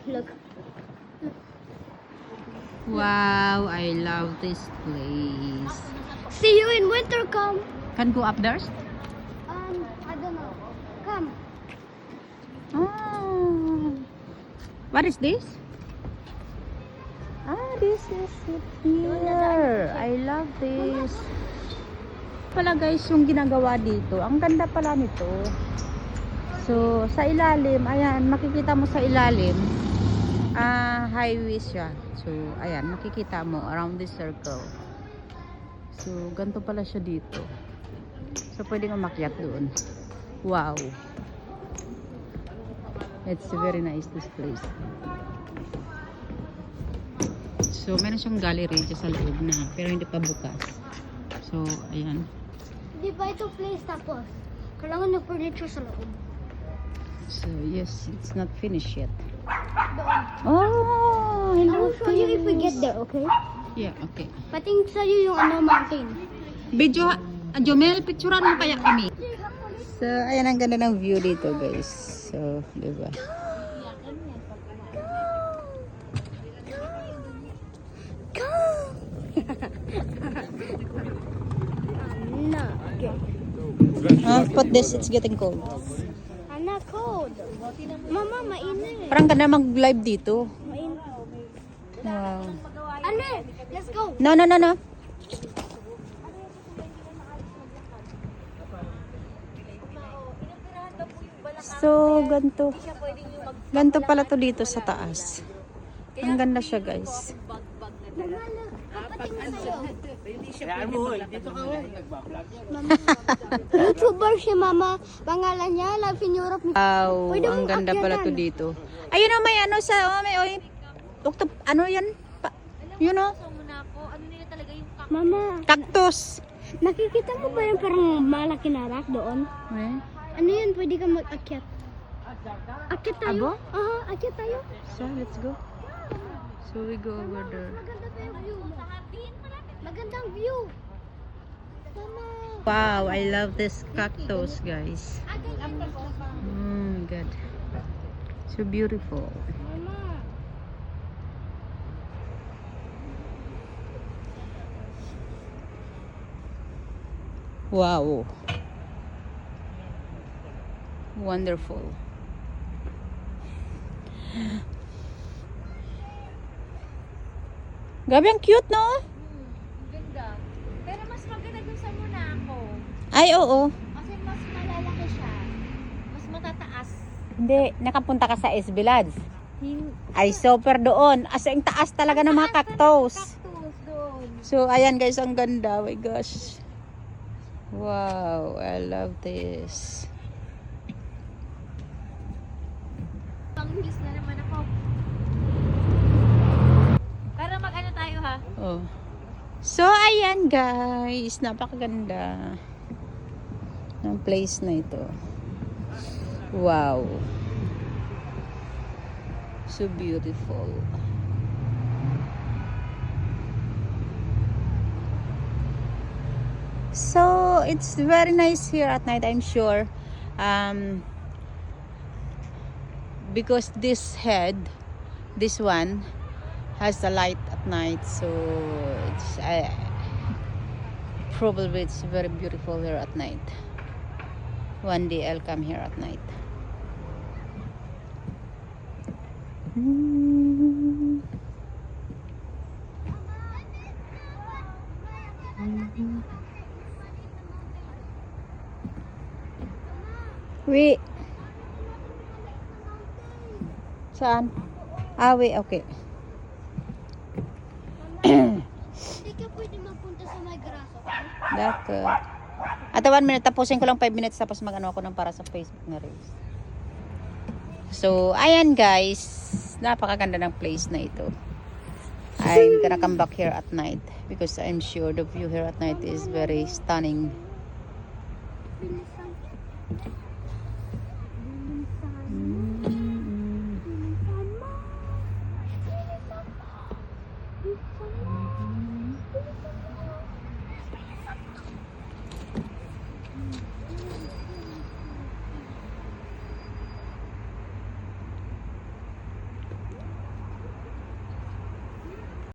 look. Wow, I love this place. See you in winter, come. Can go up there? I don't know. Come. Oh. What is this? Ah, this is it here. I love this. Pala guys, yung ginagawa dito. Ang ganda pala nito. So, sa ilalim, ayan, makikita mo sa ilalim, highway siya. So, ayan, makikita mo around this circle. So, ganito pala siya dito. So, pwedeng umakyat doon. Wow. It's very nice, this place. So, meron siyang gallery dyan sa loob na, pero hindi pa bukas. So, ayan. Di ba ito place tapos? Kailangan ng furniture sa loob. So, yes, it's not finished yet. Doon. Oh, I hello. will show you if we get there, okay? Yeah, okay. Pating sa'yo yung mountain. Video, Jomel, picturean mo kaya kami. So, ayan ang ganda ng view dito, guys. So, diba? No. Okay. Put this, it's getting cold. I'm not cold. Mama, mainit. Parang ganda mag-live dito. Mainit. Wow. Ano? Let's go. No, no, no, no. So, ganito. Ganito pala to dito sa taas. Ang ganda siya, guys. Mama, look. Kapating na sa'yo. YouTuber si Mama. Pangalan niya, Life in Europe. Wow, Pwede ang mong ganda pala to akyatan. dito. Ayun o, may ano sa, may, ano yan? You know? Mama, Cactus. nakikita mo ba yung parang malaki na rock doon? Eh? Ano yun? Pwede ka mag-akyat. Akyat tayo? Abo? Aha, akyat tayo. So, let's go. So, we go over there. Maganda pa yung view. Magandang view. Mama. Wow, I love this cactus, guys. Good. So beautiful. Mama. Wow. Wonderful. Gabi, ang cute, no? Ganda. Pero mas maganda dun sa Monaco. Ay, oo. Kasi mas malalaki siya. Mas matataas. Hindi, nakapunta ka sa Esbilad. Ay, super doon. As ang taas talaga ng mga cactus. Cactus doon. So, ayan guys, ang ganda. Oh my gosh. Wow, I love this. Pang-English na naman ako. Para mag-ano tayo ha? Oh. So, ayan guys. Napakaganda ng place na ito. Wow. So beautiful. So, it's very nice here at night, I'm sure. Because this one, has the light at night, so it's probably it's very beautiful here at night. One day I'll come here at night. Wait. Saan? Wait, okay. Hindi ka pwede magpunta sa may graso. Dakot. At 1 minute, tapusin ko lang 5 minutes tapos mag-ano ako ng para sa Facebook na reels. So, ayan guys. Napakaganda ng place na ito. I'm gonna come back here at night because I'm sure the view here at night is very stunning.